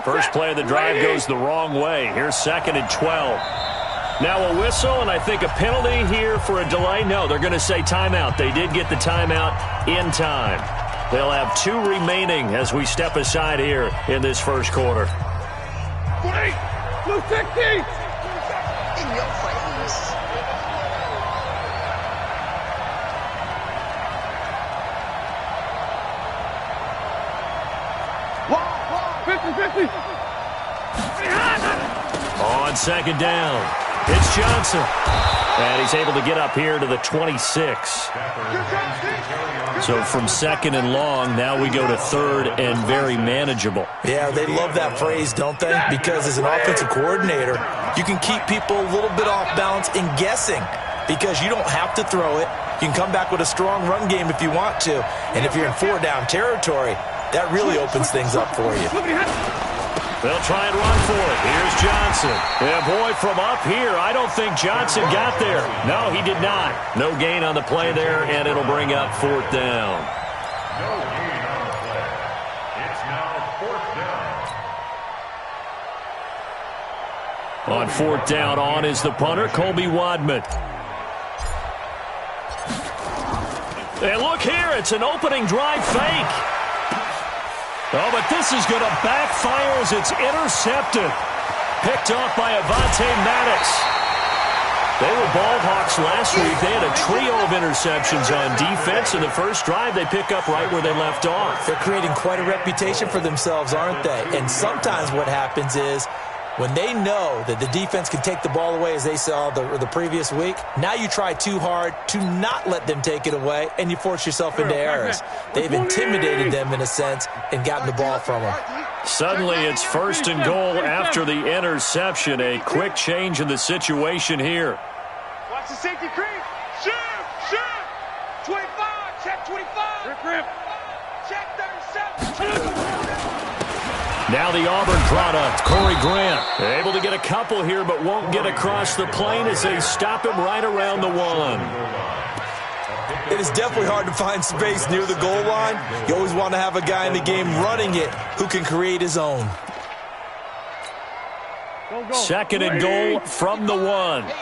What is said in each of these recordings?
First play of the drive goes the wrong way. Here's 2nd and 12. Now a whistle, and I think a penalty here for a delay. No, they're going to say timeout. They did get the timeout in time. They'll have 2 remaining as we step aside here in this first quarter. 20, blue 60. In your face. 50. On 2nd down, it's Johnson. And he's able to get up here to the 26. So from 2nd and long, now we go to 3rd and very manageable. Yeah, they love that phrase, don't they? Because as an offensive coordinator, you can keep people a little bit off balance and guessing because you don't have to throw it. You can come back with a strong run game if you want to. And if you're in 4-down territory, that really opens things up for you. They'll try and run for it. Here's Johnson. Yeah, boy, from up here, I don't think Johnson got there. No, he did not. No gain on the play there, and it'll bring up 4th down. No gain on the play. It's now 4th down. On 4th down, on is the punter, Colby Wadman. And look here, it's an opening drive fake. Oh, but this is going to backfire as it's intercepted. Picked off by Avonte Maddox. They were ball hawks last week. They had a trio of interceptions on defense. In the first drive, they pick up right where they left off. They're creating quite a reputation for themselves, aren't they? And sometimes what happens is when they know that the defense can take the ball away, as they saw the previous week, now you try too hard to not let them take it away, and you force yourself into errors. They've intimidated them, in a sense, and gotten the ball from them. Suddenly, it's 1st and goal after the interception. A quick change in the situation here. Watch the safety creep. Shoot. 25. Check 25. Rip. Check 37. Now the Auburn product, Corey Grant. Able to get a couple here, but won't get across the plane as they stop him right around the 1. It is definitely hard to find space near the goal line. You always want to have a guy in the game running it who can create his own. 2nd and goal from the 1. Hey,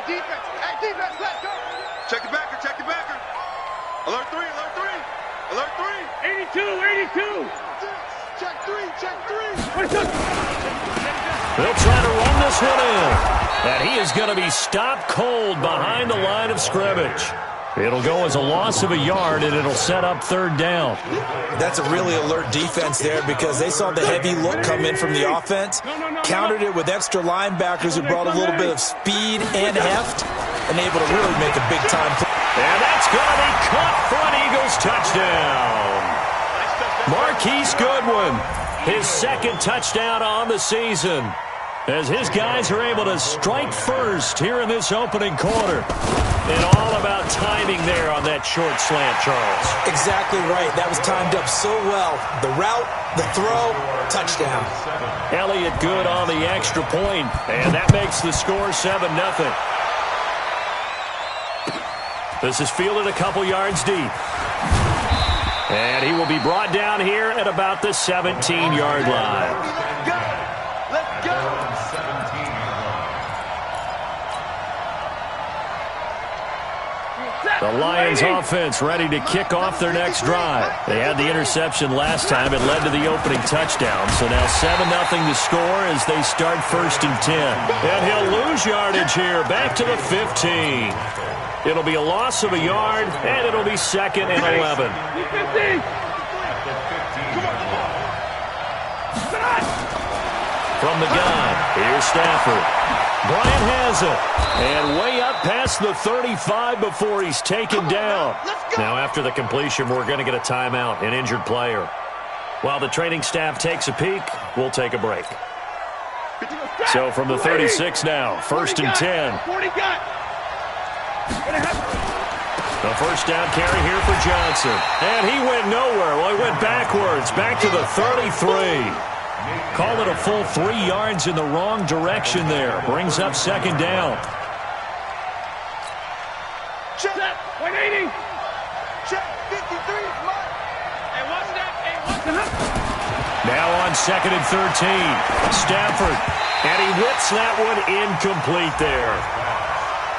defense, let's go. Check the backer. Alert 3. 82. Check 3. They'll try to run this one in. And he is going to be stopped cold behind the line of scrimmage. It'll go as a loss of a yard, and it'll set up 3rd down. That's a really alert defense there because they saw the heavy look come in from the offense, countered it with extra linebackers who brought a little bit of speed and heft, and able to really make a big-time play. And that's going to be caught for an Eagles touchdown. Marquise Goodwin, his 2nd touchdown on the season, as his guys are able to strike first here in this opening quarter. And all about timing there on that short slant, Charles. Exactly right. That was timed up so well. The route, the throw, touchdown. Elliott good on the extra point, and that makes the score 7-0. This is fielded a couple yards deep. And he will be brought down here at about the 17-yard line. Let's go. The Lions offense ready to kick off their next drive. They had the interception last time. It led to the opening touchdown. So now 7-0 the score as they start 1st and 10. And he'll lose yardage here back to the 15. It'll be a loss of a yard, and it'll be 2nd and 11. From the gun, here's Stafford. Bryant has it. And way up past the 35 before he's taken down. Now after the completion, we're going to get a timeout, an injured player. While the training staff takes a peek, we'll take a break. So from the 36 now, 1st and 10. The 1st down carry here for Johnson. And he went nowhere. Well, he went backwards, back to the 33. Call it a full 3 yards in the wrong direction there. Brings up 2nd down. Check 180. Check 53. Hey, watch that. Hey, watch that. Now on 2nd and 13. Stafford. And he whips that one incomplete there.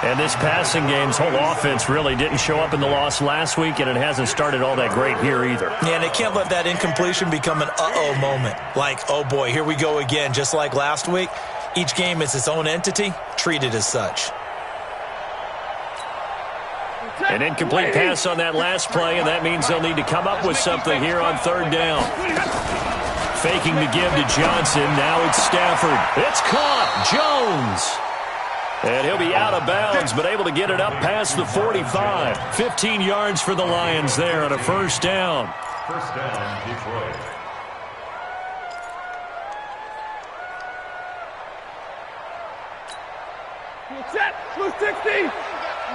And this passing game's whole offense really didn't show up in the loss last week, and it hasn't started all that great here either. Yeah, and they can't let that incompletion become an uh-oh moment. Like, oh boy, here we go again, just like last week. Each game is its own entity, treated as such. An incomplete pass on that last play, and that means they'll need to come up with something here on 3rd down. Faking the give to Johnson. Now it's Stafford. It's caught. Jones. And he'll be out of bounds, but able to get it up past the 45. 15 yards for the Lions there on a 1st down. 1st down, Detroit. Set, blue 60.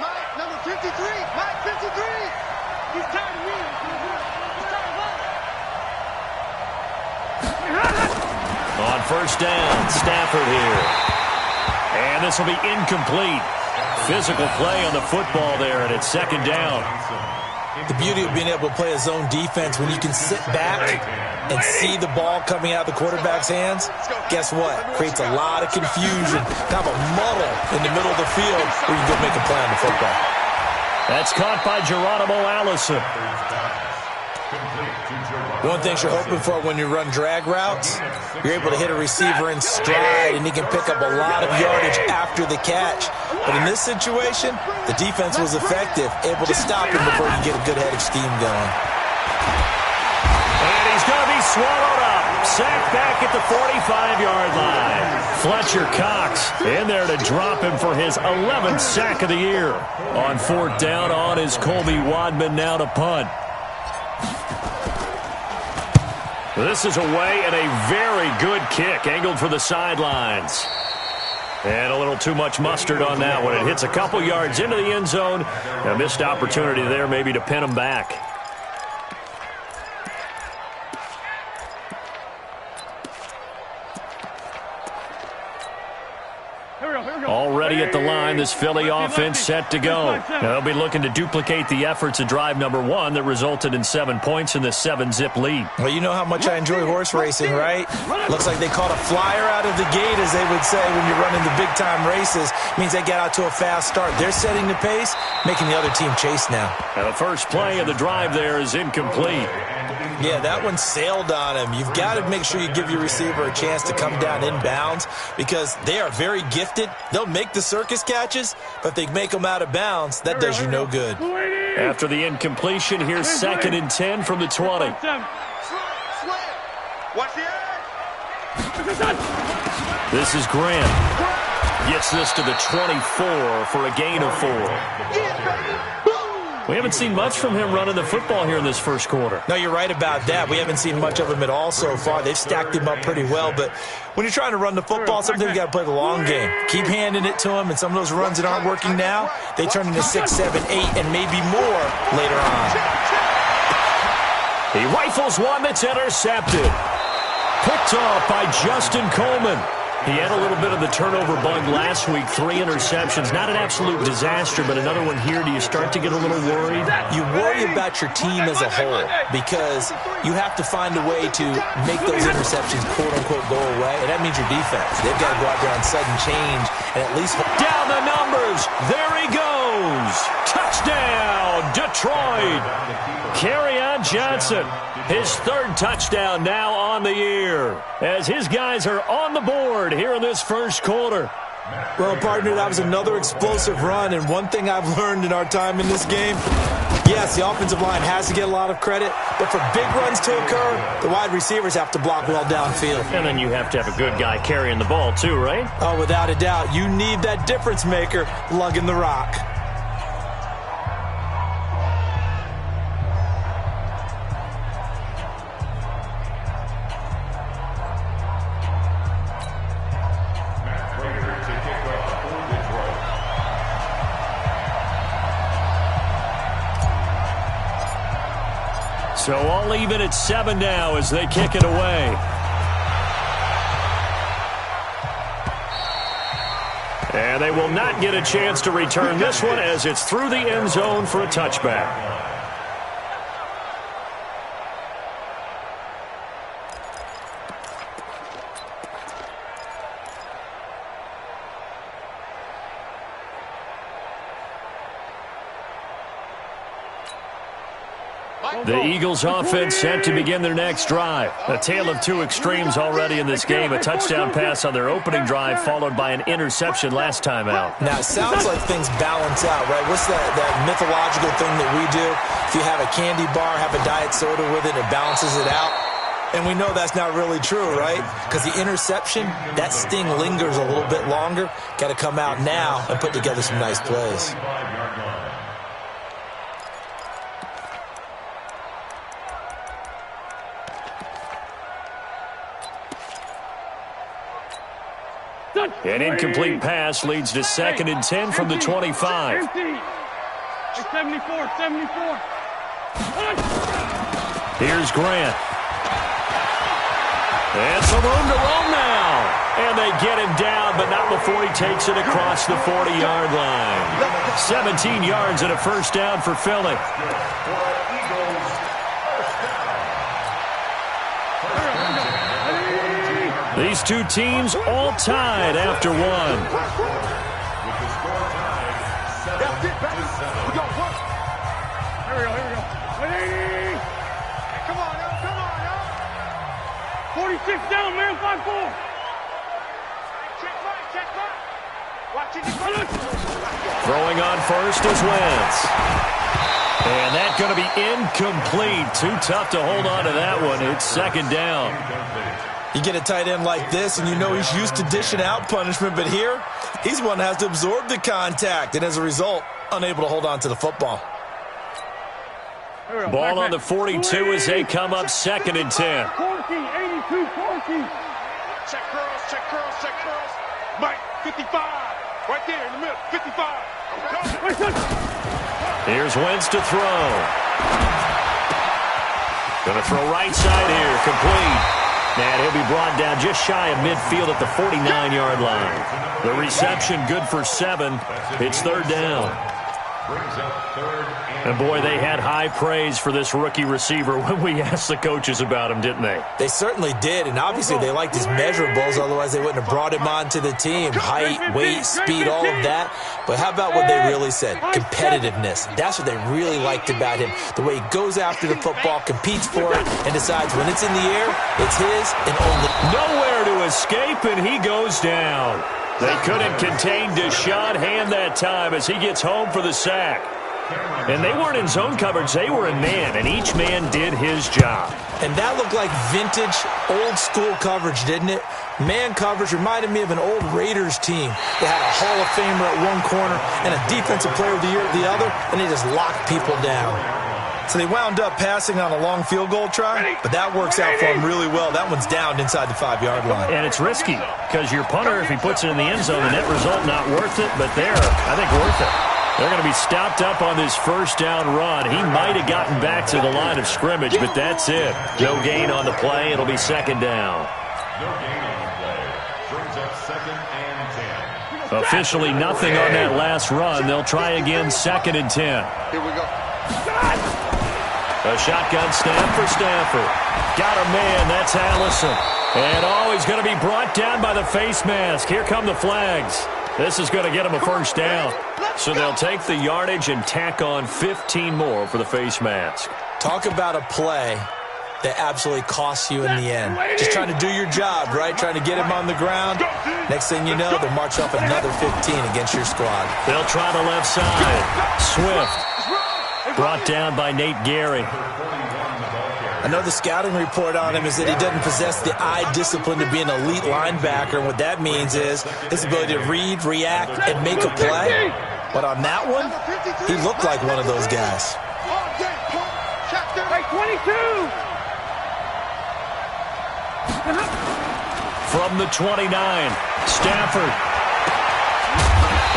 Mike, number 53. Mike, 53. He's tired of me. He's tired of us. On 1st down, Stafford here. And this will be incomplete. Physical play on the football there, and it's 2nd down. The beauty of being able to play a zone defense when you can sit back and see the ball coming out of the quarterback's hands, guess what? Creates a lot of confusion, kind of a muddle in the middle of the field where you can go make a play on the football. That's caught by Geronimo Allison. One thing you're hoping for when you run drag routes, you're able to hit a receiver in stride, and he can pick up a lot of yardage after the catch. But in this situation, the defense was effective, able to stop him before you get a good head of steam going. And he's going to be swallowed up. Sacked back at the 45-yard line. Fletcher Cox in there to drop him for his 11th sack of the year. On 4th down, on is Colby Wadman now to punt. This is away and a very good kick, angled for the sidelines. And a little too much mustard on that one. It hits a couple yards into the end zone. A missed opportunity there maybe to pin him back. Already at the line, this Philly offense set to go. Now they'll be looking to duplicate the efforts of drive number 1 that resulted in 7 points in this 7-zip lead. Well, you know how much I enjoy horse racing, right? Looks like they caught a flyer out of the gate, as they would say when you're running the big-time races. Means they get out to a fast start. They're setting the pace, making the other team chase now. And the first play of the drive there is incomplete. Yeah, that one sailed on him. You've got to make sure you give your receiver a chance to come down inbounds because they are very gifted. They'll make the circus catches, but if they make them out of bounds, that does you no good. After the incompletion, here's 2nd and 10 from the 20. Watch the edge. This is Grant. Gets this to the 24 for a gain of 4. We haven't seen much from him running the football here in this first quarter. No, you're right about that. We haven't seen much of him at all so far. They've stacked him up pretty well, but when you're trying to run the football, sometimes you got to play the long game. Keep handing it to him, and some of those runs that aren't working now, they turn into 6, 7, 8, and maybe more later on. He rifles one that's intercepted. Picked off by Justin Coleman. He had a little bit of the turnover bug last week, 3 interceptions. Not an absolute disaster, but another one here. Do you start to get a little worried? You worry about your team as a whole because you have to find a way to make those interceptions, quote-unquote, go away, and that means your defense. They've got to go out there on sudden change and at least... Down the numbers. There he goes. Touchdown, Detroit. Kerryon Johnson. His 3rd touchdown now on the year as his guys are on the board here in this first quarter. Well, partner, that was another explosive run, and one thing I've learned in our time in this game, yes, the offensive line has to get a lot of credit, but for big runs to occur, the wide receivers have to block well downfield. And then you have to have a good guy carrying the ball too, right? Oh, without a doubt. You need that difference maker lugging the rock. So all even at 7 now as they kick it away. And they will not get a chance to return this one as it's through the end zone for a touchback. The Eagles offense set to begin their next drive. A tale of two extremes already in this game. A touchdown pass on their opening drive followed by an interception last time out. Now, it sounds like things balance out, right? What's that mythological thing that we do? If you have a candy bar, have a diet soda with it, it balances it out. And we know that's not really true, right? Because the interception, that sting lingers a little bit longer. Got to come out now and put together some nice plays. An incomplete pass leads to 2nd and 10 from the 25. 74. Here's Grant. And some room to roam now. And they get him down, but not before he takes it across the 40-yard line. 17 yards and a first down for Philly. These two teams all tied after one. That's it, baby. We got work. Here we go. 180. Come on, now. 46 down, man. 5-4. Check right. Watch it. Throwing on first is Wentz. And that's going to be incomplete. Too tough to hold on to that one. It's 2nd down. You get a tight end like this, and you know he's used to dishing out punishment, but here, he's one that has to absorb the contact, and as a result, unable to hold on to the football. Ball on the 42 as they come up 2nd and 10. 40, 82, 40. Check curls. Mike, 55. Right there in the middle, 55. Here's Wentz to throw. Going to throw right side here, complete. And he'll be brought down just shy of midfield at the 49-yard line. The reception good for 7. It's 3rd down. And boy, they had high praise for this rookie receiver when we asked the coaches about him, didn't they? They certainly did, and obviously they liked his measurables, otherwise they wouldn't have brought him onto the team. Height, weight, speed, all of that. But how about what they really said? Competitiveness. That's what they really liked about him. The way he goes after the football, competes for it, and decides when it's in the air, it's his and only. Nowhere to escape, and he goes down. They couldn't contain Deshaun Hand that time as he gets home for the sack. And they weren't in zone coverage. They were in man, and each man did his job. And that looked like vintage, old-school coverage, didn't it? Man coverage reminded me of an old Raiders team. They had a Hall of Famer at one corner and a Defensive Player of the Year at the other, and they just locked people down. So they wound up passing on a long field goal try, but that works out for them really well. That one's down inside the 5-yard line. And it's risky because your punter, if he puts it in the end zone, the net result not worth it, but there, I think worth it. They're going to be stopped up on this first down run. He might have gotten back to the line of scrimmage, but that's it. No gain on the play. It'll be 2nd down. No gain on the play. Brings up 2nd and 10. Officially nothing on that last run. They'll try again 2nd and 10. Here we go. A shotgun snap for Stafford. Got a man. That's Allison. And he's going to be brought down by the face mask. Here come the flags. This is going to get him a first down. So they'll take the yardage and tack on 15 more for the face mask. Talk about a play that absolutely costs you in the end. Just trying to do your job, right? Trying to get him on the ground. Next thing you know, they'll march off another 15 against your squad. They'll try the left side. Swift. Brought down by Nate Gary. I know the scouting report on him is that he doesn't possess the eye discipline to be an elite linebacker. And what that means is his ability to read, react, and make a play. But on that one, he looked like one of those guys. Hey, 22. From the 29, Stafford.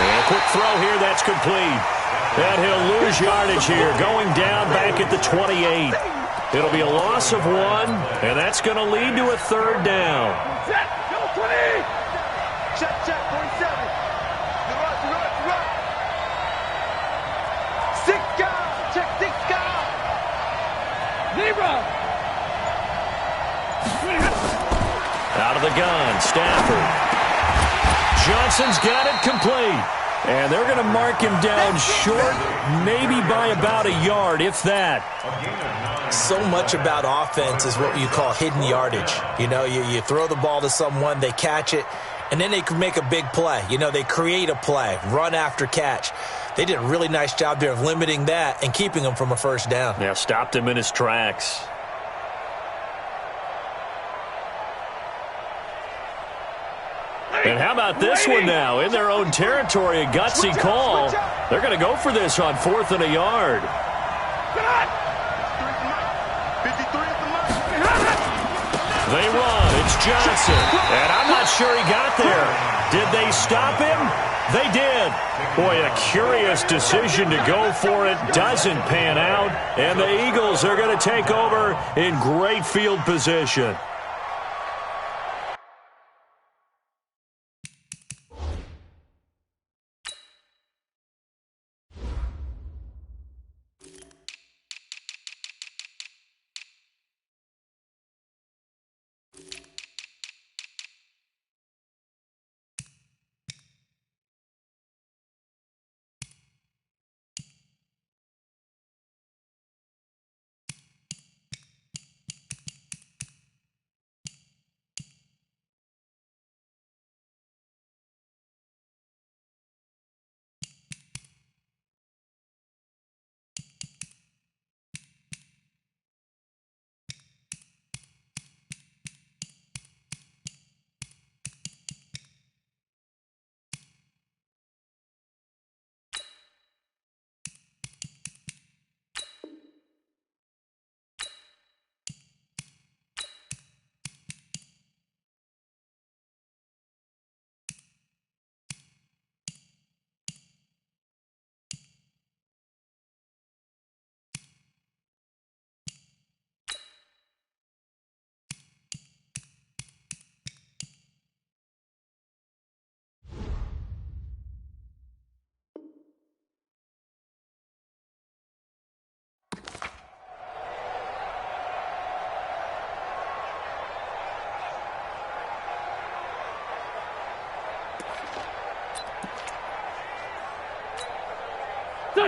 And a quick throw here, that's complete. And he'll lose yardage here, going down back at the 28. It'll be a loss of 1, and that's going to lead to a 3rd down. Set. Go 20. Check, 47. Right. 6 guys. Check 6 guys. Zero. Out of the gun, Stafford. Johnson's got it complete. And they're going to mark him down short, maybe by about a yard, if that. So much about offense is what you call hidden yardage. You know, you throw the ball to someone, they catch it, and then they can make a big play. You know, they create a play, run after catch. They did a really nice job there of limiting that and keeping him from a first down. Yeah, stopped him in his tracks. And how about this one now? In their own territory, a gutsy call. They're going to go for this on 4th and a yard. They run. It's Johnson. And I'm not sure he got there. Did they stop him? They did. Boy, a curious decision to go for it. Doesn't pan out. And the Eagles are going to take over in great field position.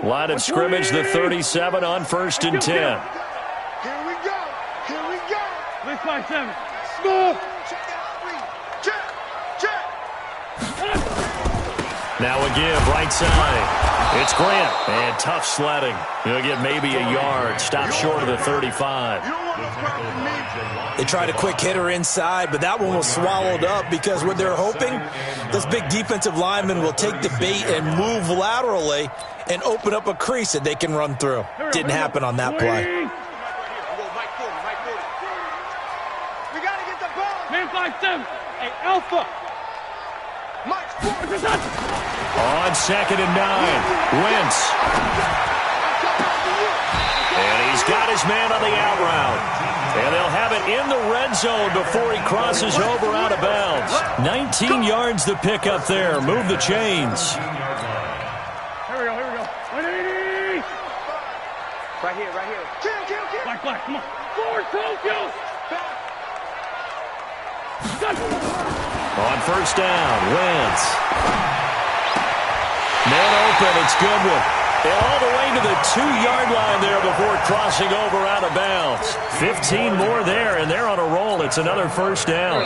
Line of scrimmage, the 37 on 1st and 10. Here we go. Here we go. 357. Score. Now a give, right side. It's Grant, and tough sledding. He'll get maybe a yard, stop short of the 35. They tried a quick hitter inside, but that one was swallowed up because what they're hoping, those big defensive linemen will take the bait and move laterally and open up a crease that they can run through. Didn't happen on that play. We got to get the ball. Man 5-7. Hey, Alpha. On 2nd and 9, Wentz. And he's got his man on the out route. And they'll have it in the red zone before he crosses over out of bounds. 19 yards the pick up there. Move the chains. Here we go, here we go. 180. Right here, right here. Kill. Black, come on. Forward, Tokyo. On 1st down, Wentz. Man open, it's Goodwin. And all the way to the 2-yard line there before crossing over out of bounds. 15 more there, and they're on a roll. It's another 1st down.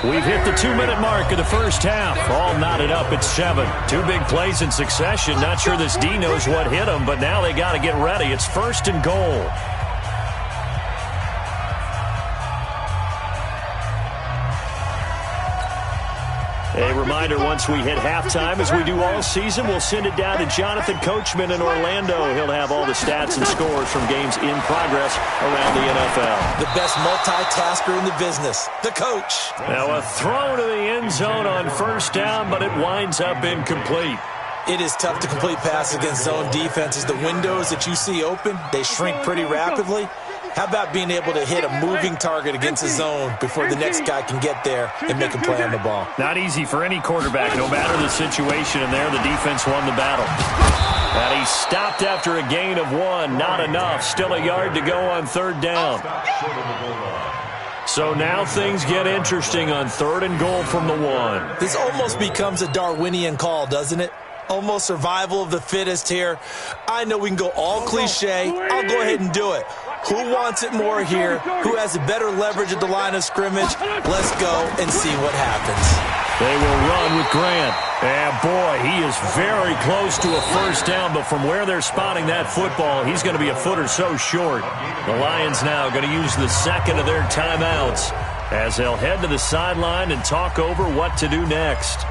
We've hit the 2-minute mark of the first half. All knotted up at 7. 2 big plays in succession. Not sure this D knows what hit them, but now they got to get ready. It's 1st and goal. A reminder, once we hit halftime, as we do all season, we'll send it down to Jonathan Coachman in Orlando. He'll have all the stats and scores from games in progress around the NFL. The best multitasker in the business, the coach. Now a throw to the end zone on 1st down, but it winds up incomplete. It is tough to complete passes against zone defenses. The windows that you see open, they shrink pretty rapidly. How about being able to hit a moving target against a zone before the next guy can get there and make a play on the ball? Not easy for any quarterback, no matter the situation, and there the defense won the battle. And he stopped after a gain of 1. Not enough. Still a yard to go on 3rd down. So now things get interesting on 3rd and goal from the 1. This almost becomes a Darwinian call, doesn't it? Almost survival of the fittest here. I know we can go all cliche. I'll go ahead and do it. Who wants it more here? Who has a better leverage at the line of scrimmage? Let's go and see what happens. They will run with Grant. And, boy, he is very close to a first down, but from where they're spotting that football, he's going to be a foot or so short. The Lions now going to use the second of their timeouts as they'll head to the sideline and talk over what to do next.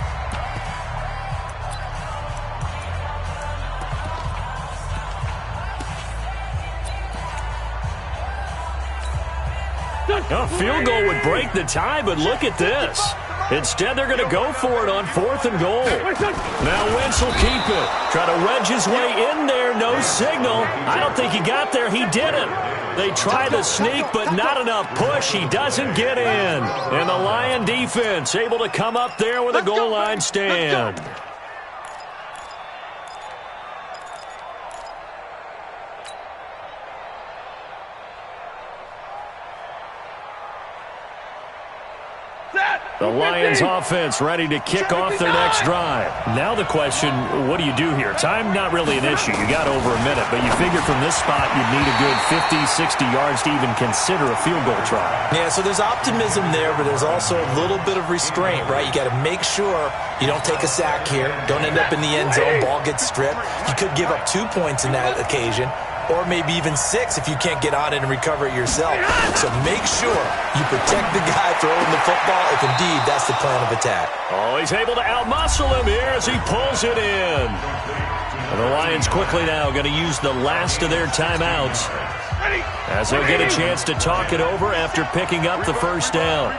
A field goal would break the tie, but look at this. Instead, they're going to go for it on 4th and goal. Now Wentz will keep it. Try to wedge his way in there. No signal. I don't think he got there. He didn't. They try the sneak, but not enough push. He doesn't get in. And the Lion defense able to come up there with a goal line stand. The Lions offense ready to kick off their next drive. Now the question, what do you do here? Time not really an issue. You got over a minute, but you figure from this spot you'd need a good 50, 60 yards to even consider a field goal try. Yeah, so there's optimism there, but there's also a little bit of restraint, right? You got to make sure you don't take a sack here. Don't end up in the end zone. Ball gets stripped. You could give up 2 points in that occasion, or maybe even 6 if you can't get on it and recover it yourself. So make sure you protect the guy throwing the football if indeed that's the plan of attack. Oh, he's able to outmuscle him here as he pulls it in. And the Lions quickly now going to use the last of their timeouts as they'll get a chance to talk it over after picking up the first down.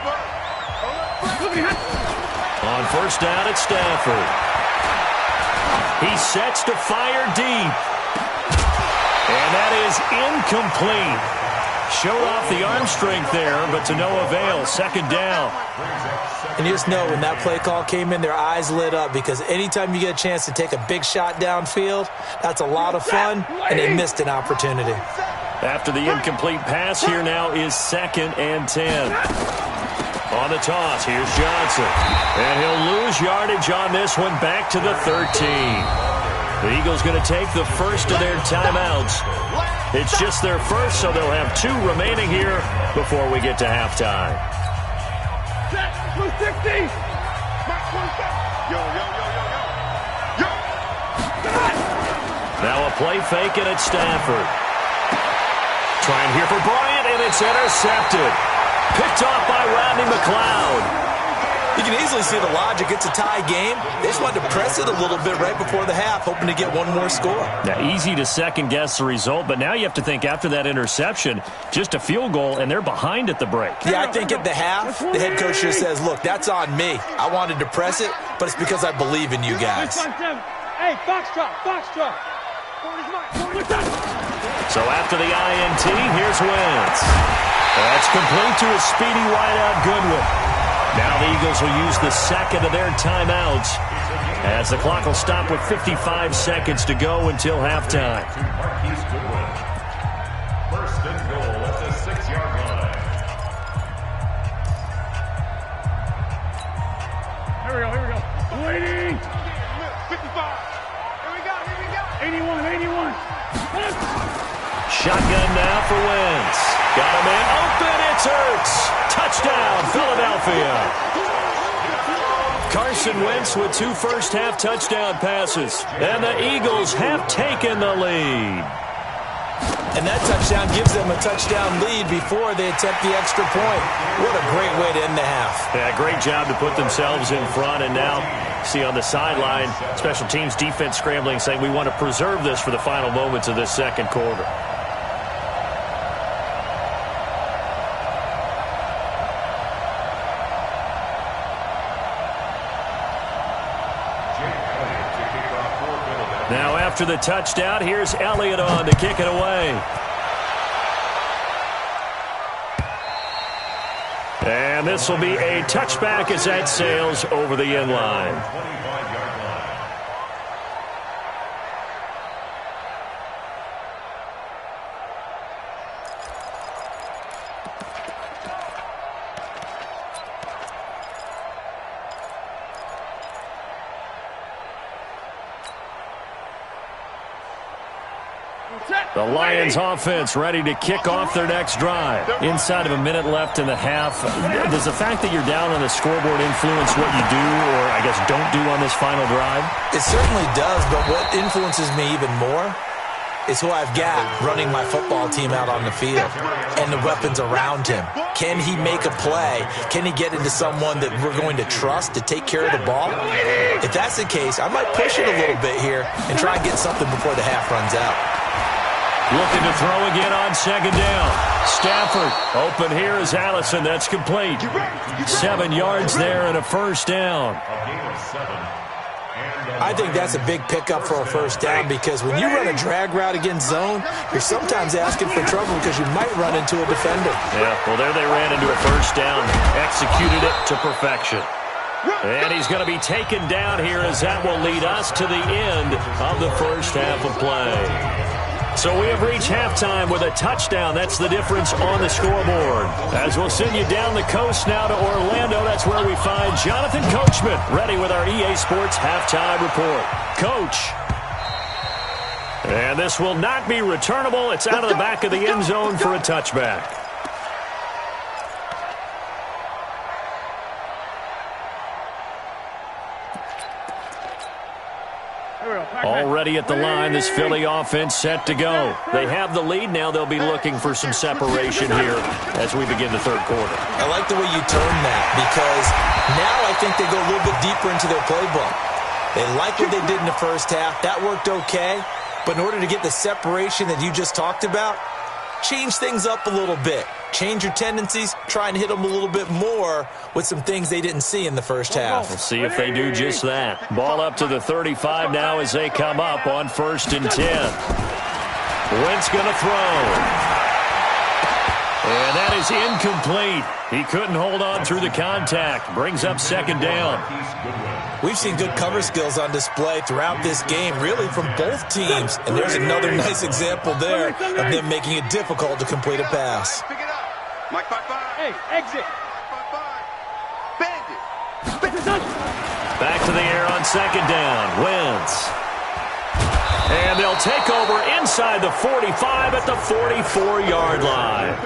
On first down, it's Stafford. He sets to fire deep. And that is incomplete. Showed off the arm strength there, but to no avail. Second down. And you just know when that play call came in, their eyes lit up because anytime you get a chance to take a big shot downfield, that's a lot of fun, and they missed an opportunity. After the incomplete pass, here now is 2nd and 10. On the toss, here's Johnson. And he'll lose yardage on this one back to the 13. The Eagles going to take the first of their timeouts. It's just their first, so they'll have 2 remaining here before we get to halftime. Now a play fake, and it's Stafford. Trying here for Bryant, and it's intercepted. Picked off by Rodney McLeod. You can easily see the logic. It's a tie game. They just wanted to press it a little bit right before the half, hoping to get one more score. Now, easy to second-guess the result, but now you have to think after that interception, just a field goal, and they're behind at the break. Yeah, I think at the half, the head coach just says, look, that's on me. I wanted to press it, but it's because I believe in you guys. Hey, foxtrot. So after the INT, here's Wentz. That's complete to a speedy wideout Goodwin. Now the Eagles will use the second of their timeouts as the clock will stop with 55 seconds to go until halftime. First and goal at the 6-yard line. Here we go. Waiting. 55. Here we go. 81. Shotgun now for Wentz. Got him in. Open. It's Ertz. Touchdown, Philadelphia. Carson Wentz with 2 first-half touchdown passes. And the Eagles have taken the lead. And that touchdown gives them a touchdown lead before they attempt the extra point. What a great way to end the half. Yeah, great job to put themselves in front. And now, see on the sideline, special teams defense scrambling, saying we want to preserve this for the final moments of this second quarter. Now after the touchdown, here's Elliott on to kick it away. And this will be a touchback as that sails over the end line. The Lions offense ready to kick off their next drive. Inside of a minute left in the half, does the fact that you're down on the scoreboard influence what you do or, I guess, don't do on this final drive? It certainly does, but what influences me even more is who I've got running my football team out on the field and the weapons around him. Can he make a play? Can he get into someone that we're going to trust to take care of the ball? If that's the case, I might push it a little bit here and try and get something before the half runs out. Looking to throw again on second down. Stafford open here is Allison. That's complete. 7 yards there and a first down. I think that's a big pickup for a first down because when you run a drag route against zone, you're sometimes asking for trouble because you might run into a defender. Yeah, well, there they ran into a first down, executed it to perfection. And he's going to be taken down here as that will lead us to the end of the first half of play. So we have reached halftime with a touchdown. That's the difference on the scoreboard. As we'll send you down the coast now to Orlando, that's where we find Jonathan Coachman ready with our EA Sports halftime report. Coach. And this will not be returnable. It's out of the back of the end zone for a touchback. Already at the line, this Philly offense set to go. They have the lead. Now they'll be looking for some separation here as we begin the third quarter. I like the way you turn that because now I think they go a little bit deeper into their playbook. They like what they did in the first half. That worked okay. But in order to get the separation that you just talked about, change things up a little bit. Change your tendencies. Try and hit them a little bit more with some things they didn't see in the first half. We'll see if they do just that. Ball up to the 35 now as they come up on 1st and 10. Wentz going to throw. And that is incomplete. He couldn't hold on through the contact. Brings up second down. We've seen good cover skills on display throughout this game, really from both teams. And there's another nice example there of them making it difficult to complete a pass. Pick it up. Mike 5-5. Hey, exit. 5-5. Bend it. Back to the air on second down. Wentz. And they'll take over inside the 45 at the 44-yard line.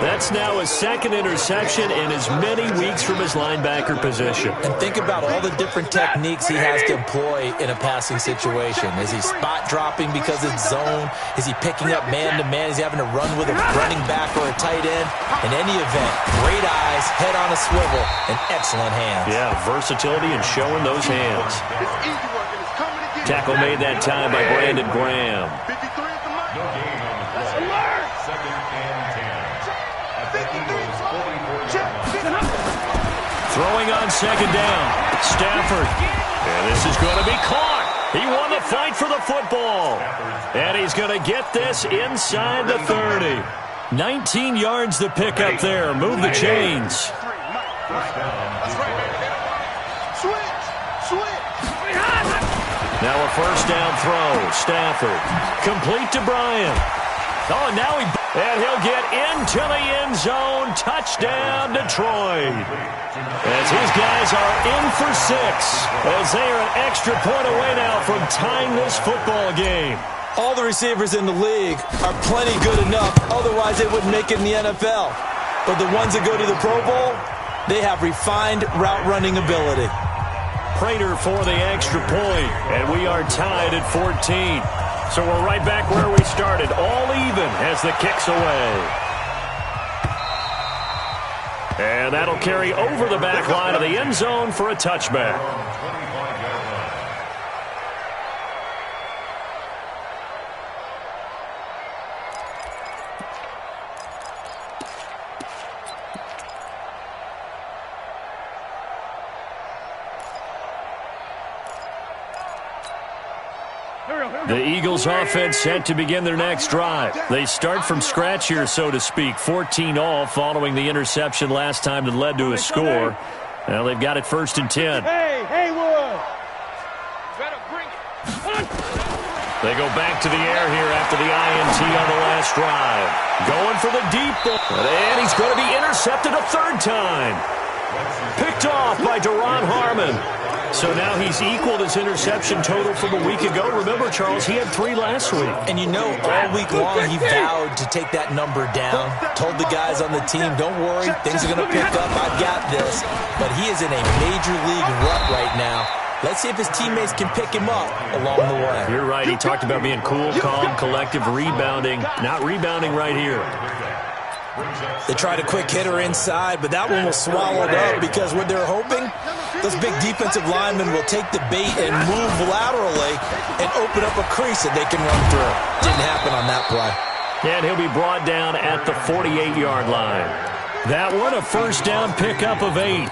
That's now his second interception in as many weeks from his linebacker position. And think about all the different techniques he has to employ in a passing situation. Is he spot dropping because it's zone? Is he picking up man-to-man? Is he having to run with a running back or a tight end? In any event, great eyes, head on a swivel, and excellent hands. Yeah, versatility and showing those hands. It's easy work and it's coming to get Tackle made that time by Brandon Graham. 53 at the mic. No gain on the play. Alert. 2nd and 10. At the Eagles' 44-yard line. Throwing on second down. Stafford. And this is going to be caught. He won the fight for the football. And he's going to get this inside the 30. 19 yards to pick up there. Move the chains. That's right, baby. Switch. Now a first down throw. Stafford. Complete to Bryant. Oh, now and he'll get into the end zone. Touchdown, Detroit. As his guys are in for 6. As they are an extra point away now from tying this football game. All the receivers in the league are plenty good enough. Otherwise, they wouldn't make it in the NFL. But the ones that go to the Pro Bowl, they have refined route running ability. Prater for the extra point, and we are tied at 14. So we're right back where we started, all even as the kick's away. And that'll carry over the back line of the end zone for a touchback. The Eagles offense set to begin their next drive. They start from scratch here, so to speak. 14-all following the interception last time that led to a score. Now they've got it 1st and 10. Hey, Haywood. Better bring it. They go back to the air here after the INT on the last drive. Going for the deep ball. And he's going to be intercepted a 3rd time. Picked off by Deron Harmon. So now he's equaled his interception total from a week ago. Remember, Charles, he had 3 last week. And you know, all week long he vowed to take that number down. Told the guys on the team, don't worry, things are going to pick up. I've got this. But he is in a major league rut right now. Let's see if his teammates can pick him up along the way. You're right. He talked about being cool, calm, collective, rebounding. Not rebounding right here. They tried a quick hitter inside, but that one was swallowed up because what they're hoping, those big defensive linemen will take the bait and move laterally and open up a crease that they can run through. Didn't happen on that play. And he'll be brought down at the 48-yard line. That one, a first down pickup of 8.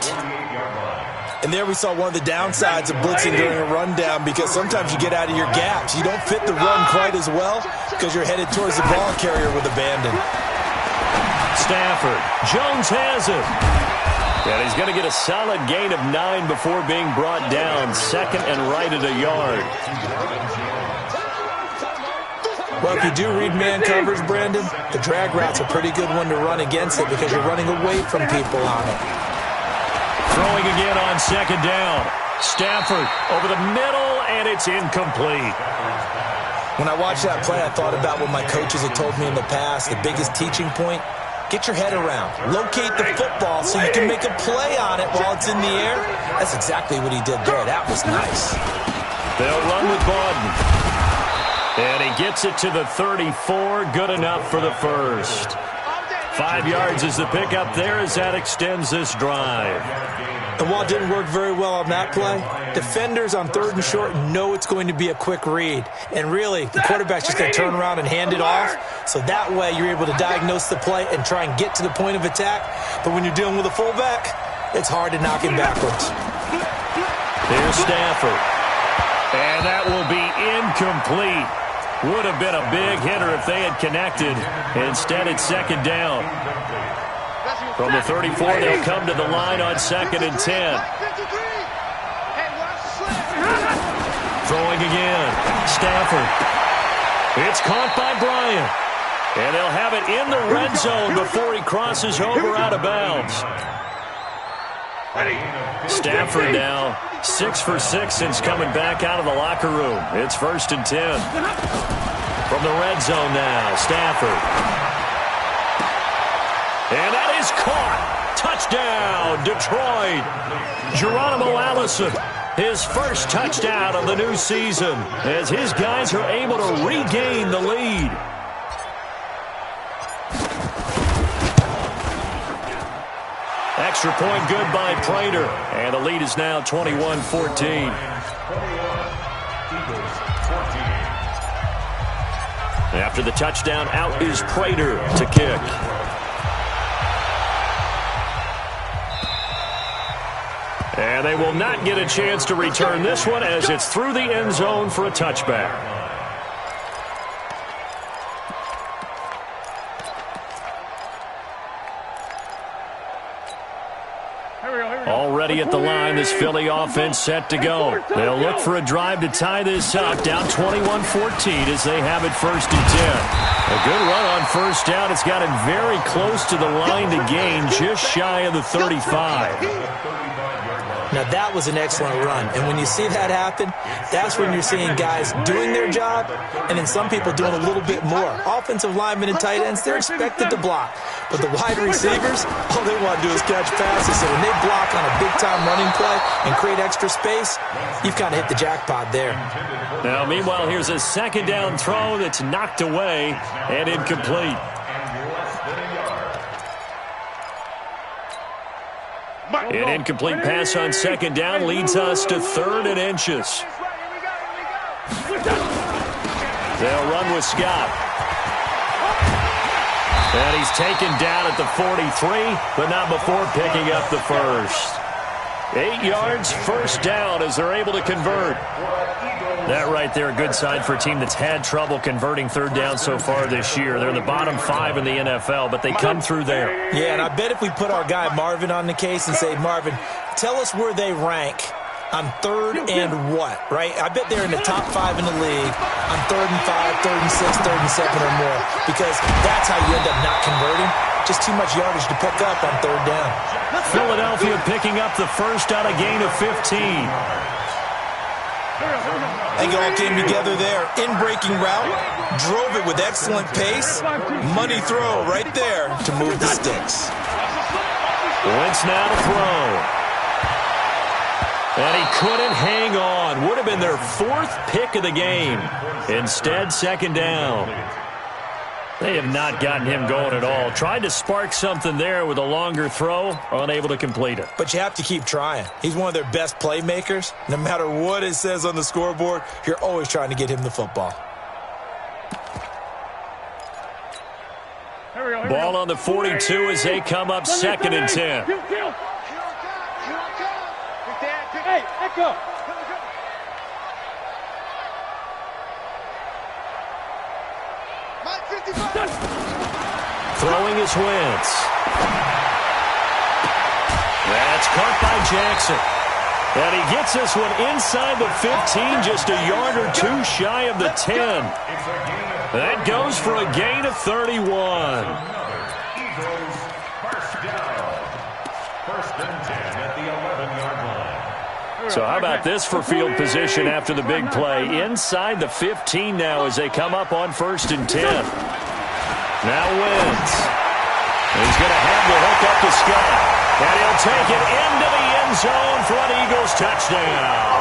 And there we saw one of the downsides of blitzing during a rundown because sometimes you get out of your gaps. You don't fit the run quite as well because you're headed towards the ball carrier with abandon. Stafford. Jones has it. And he's going to get a solid gain of 9 before being brought down. Second and right at a yard. Well, if you do read man coverage, Brandon, the drag route's a pretty good one to run against it because you're running away from people on it. Throwing again on second down. Stafford over the middle, and it's incomplete. When I watched that play, I thought about what my coaches had told me in the past. The biggest teaching point, get your head around. Locate the football so you can make a play on it while it's in the air. That's exactly what he did there. That was nice. They'll run with Bawden. And he gets it to the 34. Good enough for the first. 5 yards is the pickup there as that extends this drive. And while it didn't work very well on that play, defenders on 3rd and short know it's going to be a quick read. And really, the quarterback's just going to turn around and hand it off. So that way you're able to diagnose the play and try and get to the point of attack. But when you're dealing with a fullback, it's hard to knock him backwards. Here's Stafford. And that will be incomplete. Would have been a big hitter if they had connected. Instead, it's second down. From the 34, they'll come to the line on 2nd and 10. Throwing again. Stafford. It's caught by Bryant. And they'll have it in the red zone before he crosses over out of bounds. Stafford now 6 for 6 since coming back out of the locker room. It's 1st and 10. From the red zone now, Stafford. And that is caught. Touchdown, Detroit. Geronimo Allison, his first touchdown of the new season as his guys are able to regain the lead. Extra point good by Prater. And the lead is now 21-14. After the touchdown, out is Prater to kick. And they will not get a chance to return this one as it's through the end zone for a touchback. Already at the line, this Philly offense set to go. They'll look for a drive to tie this up, down 21-14 as they have it 1st and 10. A good run on first down. It's got him very close to the line to gain, just shy of the 35. Now, that was an excellent run. And when you see that happen, that's when you're seeing guys doing their job and then some people doing a little bit more. Offensive linemen and tight ends, they're expected to block. But the wide receivers, all they want to do is catch passes. So when they block on a big-time running play and create extra space, you've kind of hit the jackpot there. Now, meanwhile, here's a second down throw that's knocked away and incomplete. An incomplete pass on second down leads us to 3rd and inches. They'll run with Scott. And he's taken down at the 43, but not before picking up the first. 8 yards, first down as they're able to convert. That right there, a good sign for a team that's had trouble converting third down so far this year. They're in the bottom 5 in the NFL, but they come through there. Yeah, and I bet if we put our guy Marvin on the case and say, Marvin, tell us where they rank on 3rd and what, right? I bet they're in the top 5 in the league on 3rd and 5, 3rd and 6, 3rd and 7 or more, because that's how you end up not converting. just too much yardage to pick up on third down. Philadelphia picking up the first on a gain of 15. I think it all came together there. In-breaking route, drove it with excellent pace. Money throw right there to move the sticks. Wentz now to throw. And he couldn't hang on. Would have been their fourth pick of the game. Instead, second down. They have not gotten him going at all. Tried to spark something there with a longer throw, unable to complete it. But you have to keep trying. He's one of their best playmakers. No matter what it says on the scoreboard, you're always trying to get him the football. Ball on the 42 as they come up second and 10. Hey, echo. Throwing is Wentz. That's caught by Jackson. And he gets this one inside the 15, just a yard or two shy of the 10. That goes for a gain of 31. Eagles, first down. First and 10 at the 11-yard line. So how about this for field position after the big play? Inside the 15 now as they come up on first and 10. Now Wentz. He's going to have the hook up to Scott. And he'll take it into the end zone for an Eagles touchdown.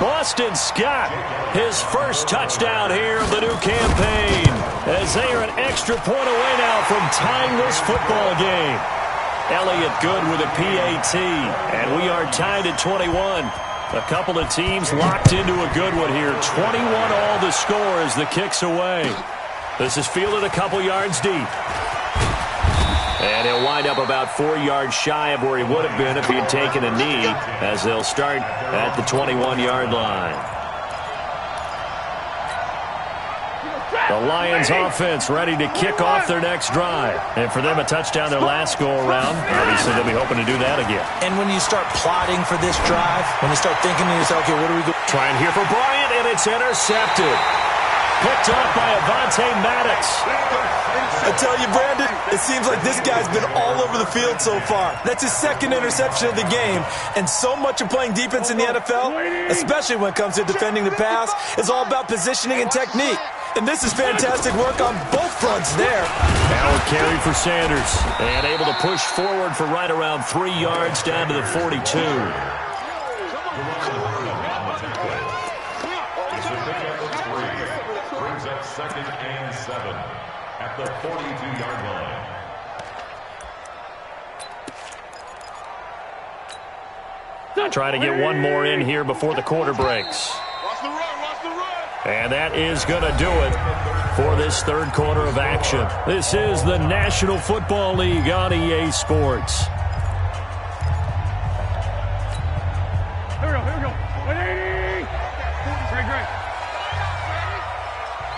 Boston Scott, his first touchdown here of the new campaign, as they are an extra point away now from tying this football game. Elliott good with a PAT, and we are tied at 21. A couple of teams locked into a good one here. 21 all the score as the kick's away. This is fielded a couple yards deep. And he'll wind up about 4 yards shy of where he would have been if he had taken a knee, as they'll start at the 21-yard line. The Lions offense ready to kick off their next drive. And for them, a touchdown their last go-around. Obviously, they'll be hoping to do that again. And when you start plotting for this drive, when you start thinking to yourself, okay, what do we go? Trying here for Bryant, and it's intercepted. Picked off by Avonte Maddox. I tell you, Brandon, it seems like this guy's been all over the field so far. That's his second interception of the game. And so much of playing defense in the NFL, especially when it comes to defending the pass, is all about positioning and technique. And this is fantastic work on both fronts there. Now a carry for Sanders. And able to push forward for right around 3 yards down to the 42. Second and 7 at the 42-yard line. Try to get one more in here before the quarter breaks. Watch the run, watch the run. And that is going to do it for this third quarter of action. This is the National Football League on EA Sports. Here we go. 180. Great.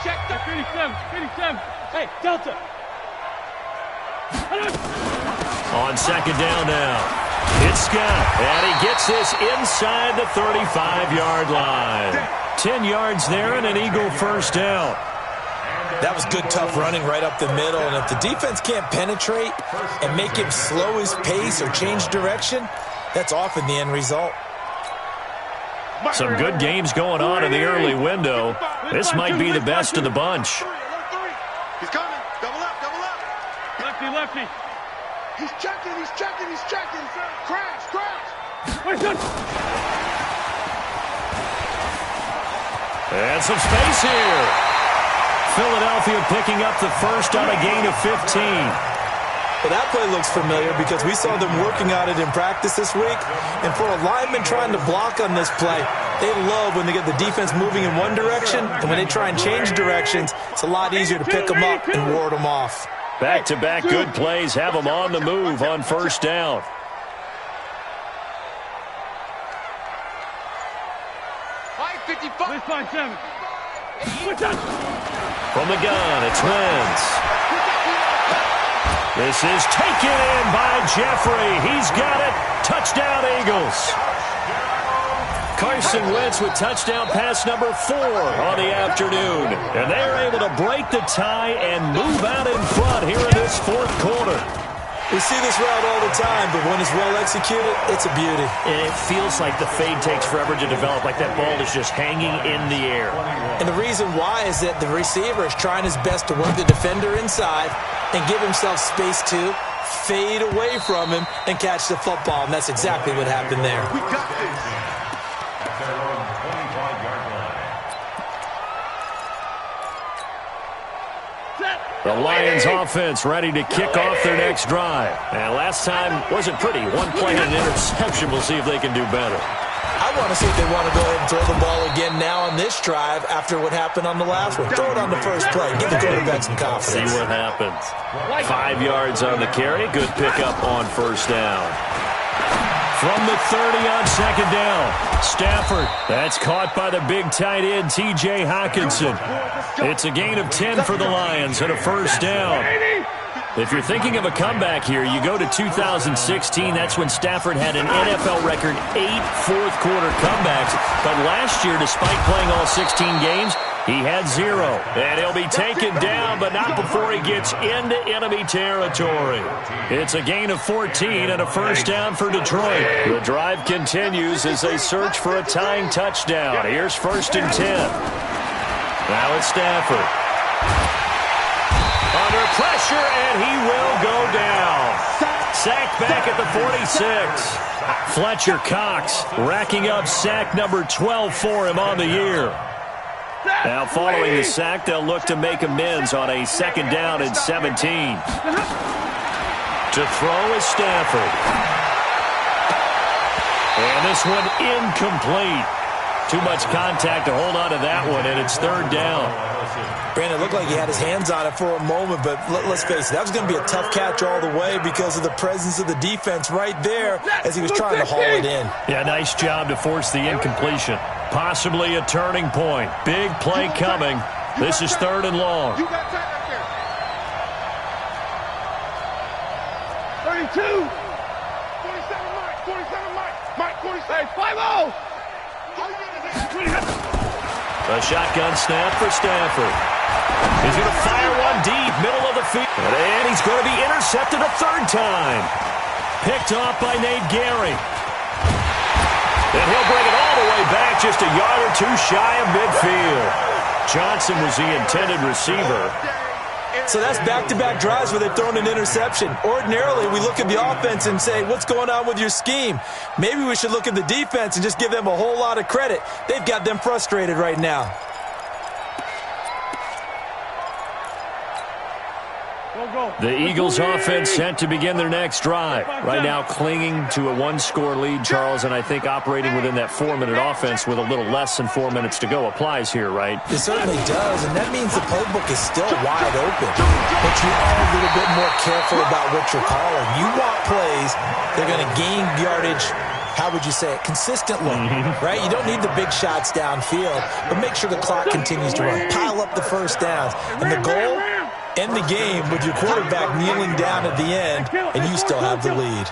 Check the 57. Hey, Delta. On second down now. It's Scott, and he gets this inside the 35-yard line. 10 yards there and an Eagle first down. That was good, tough running right up the middle. And if the defense can't penetrate and make him slow his pace or change direction, that's often the end result. Some good games going on in the early window. This might be the best of the bunch. He's coming. Double up. Lefty. He's checking. Crash. And some space here. Philadelphia picking up the first on a gain of 15. Well, that play looks familiar because we saw them working on it in practice this week. And for a lineman trying to block on this play, they love when they get the defense moving in one direction. And when they try and change directions, it's a lot easier to pick them up and ward them off. Back-to-back good plays have them on the move on first down. From the gun, it's Wentz. This is taken in by Jeffrey. He's got it. Touchdown, Eagles. Carson Wentz with touchdown pass number 4 on the afternoon. And they're able to break the tie and move out in front here in this fourth quarter. We see this route all the time, but when it's well executed, it's a beauty. And it feels like the fade takes forever to develop, like that ball is just hanging in the air. And the reason why is that the receiver is trying his best to work the defender inside and give himself space to fade away from him and catch the football, and that's exactly what happened there. We got this. At their own 25-yard line. The Lions offense ready to kick off their next drive. And last time wasn't pretty. One play and an interception. We'll see if they can do better. I want to see if they want to go ahead and throw the ball again now on this drive after what happened on the last one. Throw it on the first play. Give the quarterback some confidence. See what happens. 5 yards on the carry. Good pickup on first down. From the 30 on second down. Stafford. That's caught by the big tight end, T.J. Hockenson. It's a gain of 10 for the Lions and a first down. If you're thinking of a comeback here, you go to 2016. That's when Stafford had an NFL record 8 fourth-quarter comebacks. But last year, despite playing all 16 games, he had 0. And he'll be taken down, but not before he gets into enemy territory. It's a gain of 14 and a first down for Detroit. The drive continues as they search for a tying touchdown. Here's first and 10. Now it's Stafford. Under pressure, and he will go down. Sacked back at the 46. Fletcher Cox racking up sack number 12 for him on the year. Now following the sack, they'll look to make amends on a second down and 17. To throw is Stafford. And this one incomplete. Too much contact to hold on to that one, and it's third down. Brandon, it looked like he had his hands on it for a moment, but let's face it, that was going to be a tough catch all the way because of the presence of the defense right there as he was trying to haul it in. Yeah, nice job to force the incompletion. Possibly a turning point. Big play coming. This is third and long. You got that right there. 32. 47 Mike. 47 Mike. Mike 47. 5-0. A shotgun snap for Stafford. He's going to fire one deep, middle of the field. And he's going to be intercepted a third time. Picked off by Nate Gary. And he'll bring it all the way back, just a yard or two shy of midfield. Johnson was the intended receiver. So that's back-to-back drives where they've thrown an interception. Ordinarily, we look at the offense and say, what's going on with your scheme? Maybe we should look at the defense and just give them a whole lot of credit. They've got them frustrated right now. The Eagles offense set to begin their next drive. Right now clinging to a one-score lead, Charles, and I think operating within that 4-minute offense with a little less than 4 minutes to go applies here, right? It certainly does, and that means the playbook is still wide open. But you are a little bit more careful about what you're calling. You want plays, they're going to gain yardage, how would you say it, consistently, right? You don't need the big shots downfield, but make sure the clock continues to run. Pile up the first downs. And the goal? End the game with your quarterback kneeling down at the end, and you still have the lead.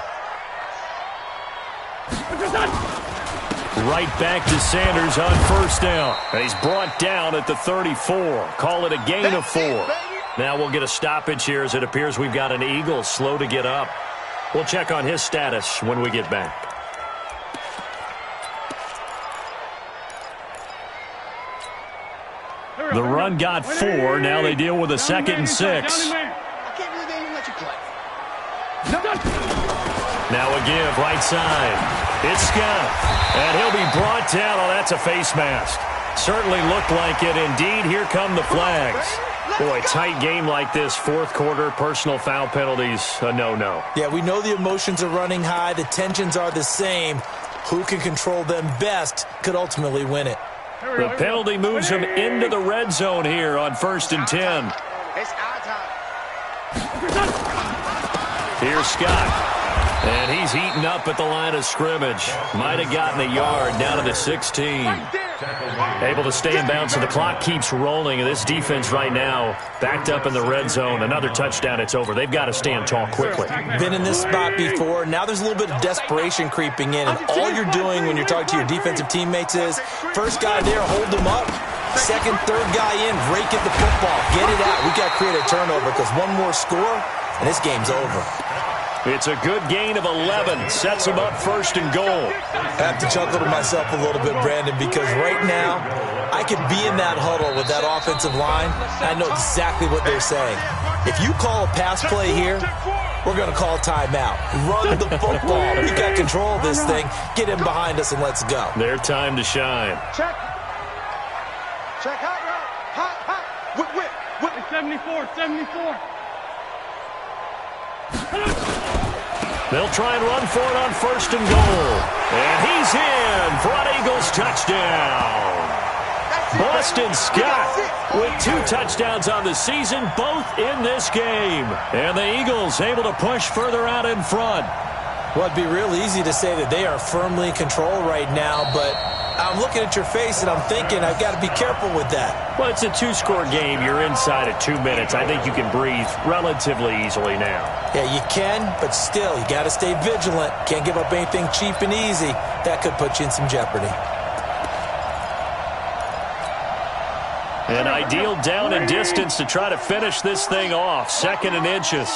Right back to Sanders on first down. And he's brought down at the 34. Call it a gain of 4. Now we'll get a stoppage here as it appears we've got an Eagle slow to get up. We'll check on his status when we get back. The run got 4. Now they deal with a 2nd and 6. Now a give right side. It's Scott. And he'll be brought down. Oh, that's a face mask. Certainly looked like it. Indeed, here come the flags. Boy, tight game like this, fourth quarter, personal foul penalties, a no-no. Yeah, we know the emotions are running high. The tensions are the same. Who can control them best could ultimately win it. The penalty moves him into the red zone here on 1st and 10. It's our time. Here's Scott. And he's heating up at the line of scrimmage. Might have gotten a yard down to the 16. Able to stay in bounds, so the clock keeps rolling. And this defense right now backed up in the red zone. Another touchdown, it's over. They've got to stand tall quickly. Been in this spot before. Now there's a little bit of desperation creeping in. And all you're doing when you're talking to your defensive teammates is, first guy there, hold them up. Second, third guy in, rake at the football. Get it out. We got to create a turnover because one more score, and this game's over. It's a good gain of 11. Sets him up first and goal. I have to chuckle to myself a little bit, Brandon, because right now I could be in that huddle with that offensive line. I know exactly what they're saying. If you call a pass play here, we're going to call timeout. Run the football. We got control of this thing. Get him behind us and let's go. Their time to shine. Check. Check. Hot. Whip. 74. They'll try and run for it on first and goal. And he's in for an Eagles touchdown. Boston Scott with 2 touchdowns on the season, both in this game. And the Eagles able to push further out in front. Well, it'd be real easy to say that they are firmly in control right now, but I'm looking at your face and I'm thinking I've got to be careful with that. Well, it's a 2-score game. You're inside of 2 minutes. I think you can breathe relatively easily now. Yeah, you can, but still, you got to stay vigilant. Can't give up anything cheap and easy. That could put you in some jeopardy. An ideal down and distance to try to finish this thing off. 2nd and inches.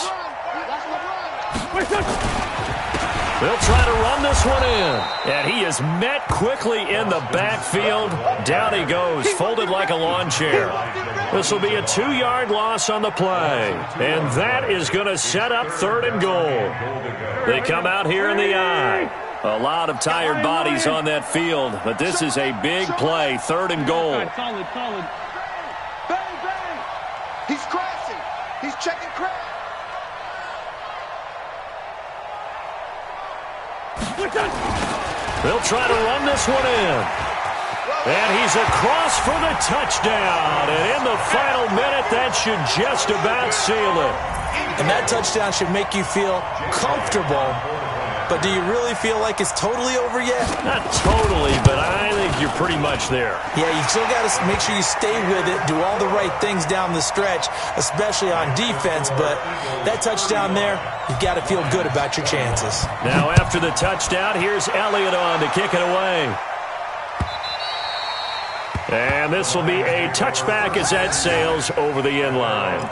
They'll try to run this one in. And he is met quickly in the backfield. Down he goes, folded like a lawn chair. This will be a 2-yard loss on the play. And that is going to set up 3rd and goal. They come out here in the I. A lot of tired bodies on that field, but this is a big play. 3rd and goal. Solid. Bang. He's crashing. He's checking crash. They'll try to run this one in. And he's across for the touchdown. And in the final minute, that should just about seal it. And that touchdown should make you feel comfortable. But do you really feel like it's totally over yet? Not totally, but I think you're pretty much there. Yeah, you still got to make sure you stay with it, do all the right things down the stretch, especially on defense. But that touchdown there, you've got to feel good about your chances. Now after the touchdown, here's Elliott on to kick it away. And this will be a touchback as that sails over the end line.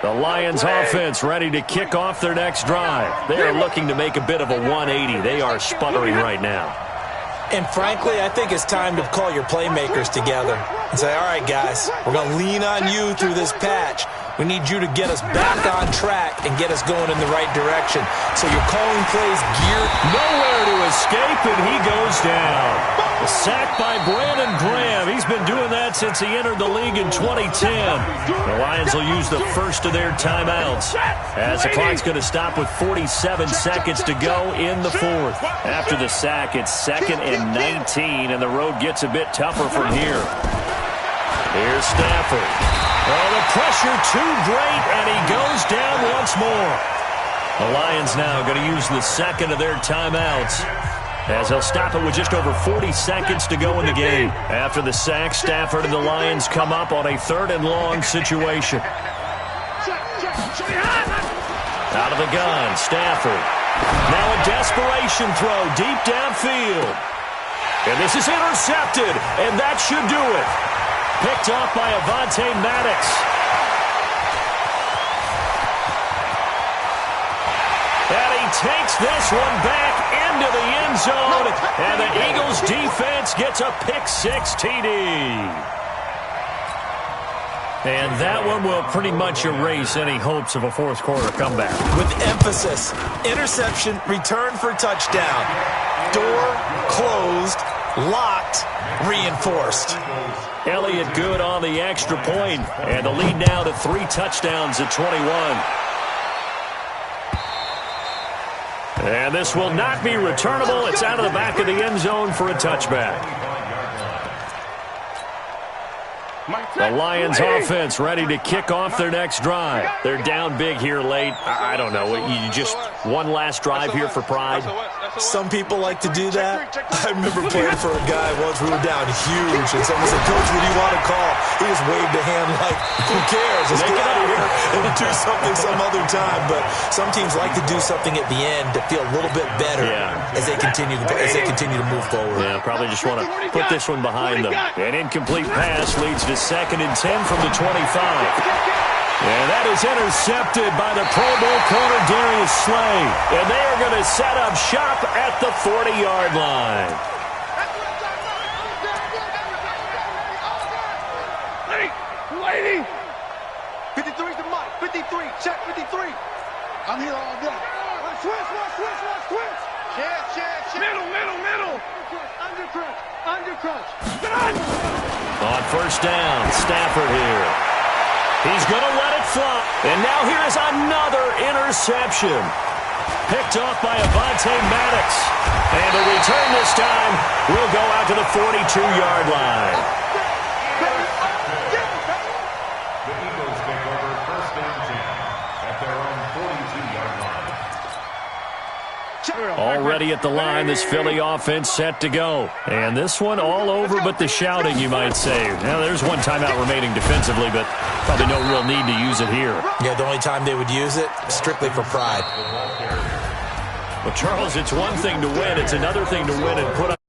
The Lions offense ready to kick off their next drive. They are looking to make a bit of a 180. They are sputtering right now. And frankly, I think it's time to call your playmakers together and say, all right, guys, we're going to lean on you through this patch. We need you to get us back on track and get us going in the right direction. So you're calling plays geared. Nowhere to escape, and he goes down. A sack by Brandon Graham. He's been doing that since he entered the league in 2010. The Lions will use the first of their timeouts as the clock's going to stop with 47 seconds to go in the 4th. After the sack, it's 2nd and 19, and the road gets a bit tougher from here. Here's Stafford. Oh, the pressure too great, and he goes down once more. The Lions now going to use the 2nd of their timeouts as they'll stop it with just over 40 seconds to go in the game. After the sack, Stafford and the Lions come up on a 3rd and long situation. Out of the gun, Stafford. Now a desperation throw deep downfield. And this is intercepted, and that should do it. Picked off by Avonte Maddox. And he takes this one back into the end zone, and the Eagles defense gets a pick-6 TD. And that one will pretty much erase any hopes of a 4th quarter comeback. With emphasis, interception, return for touchdown. Door closed, locked, reinforced. Elliott good on the extra point, and the lead now to 3 touchdowns at 21. And this will not be returnable. It's out of the back of the end zone for a touchback. The Lions offense ready to kick off their next drive. They're down big here late. I don't know. You just one last drive here for pride? Some people like to do that. I remember playing for a guy once. We were down huge, and someone said, "Coach, what do you want to call?" He just waved a hand like, "Who cares? Let's get out of here and do something some other time." But some teams like to do something at the end to feel a little bit better as they continue to move forward. Yeah, probably just want to put this one behind them. An incomplete pass leads to 2nd and 10 from the 25. And that is intercepted by the Pro Bowl corner Darius Slay. And they are going to set up shop at the 40-yard line. Lady! 53's the mic. 53. Check 53. I'm here all day. Switch. Check. Middle. Under crunch. On 1st down, Stafford here. He's going to let it fly. And now here's another interception. Picked off by Avonte Maddox. And the return this time will go out to the 42-yard line. The Eagles take over 1st and 10 at their own 42-yard line. Already at the line, this Philly offense set to go. And this one all over but the shouting, you might say. Now, there's one timeout remaining defensively, but probably no real need to use it here. Yeah, the only time they would use it, strictly for pride. Well, Charles, it's one thing to win. It's another thing to win and put up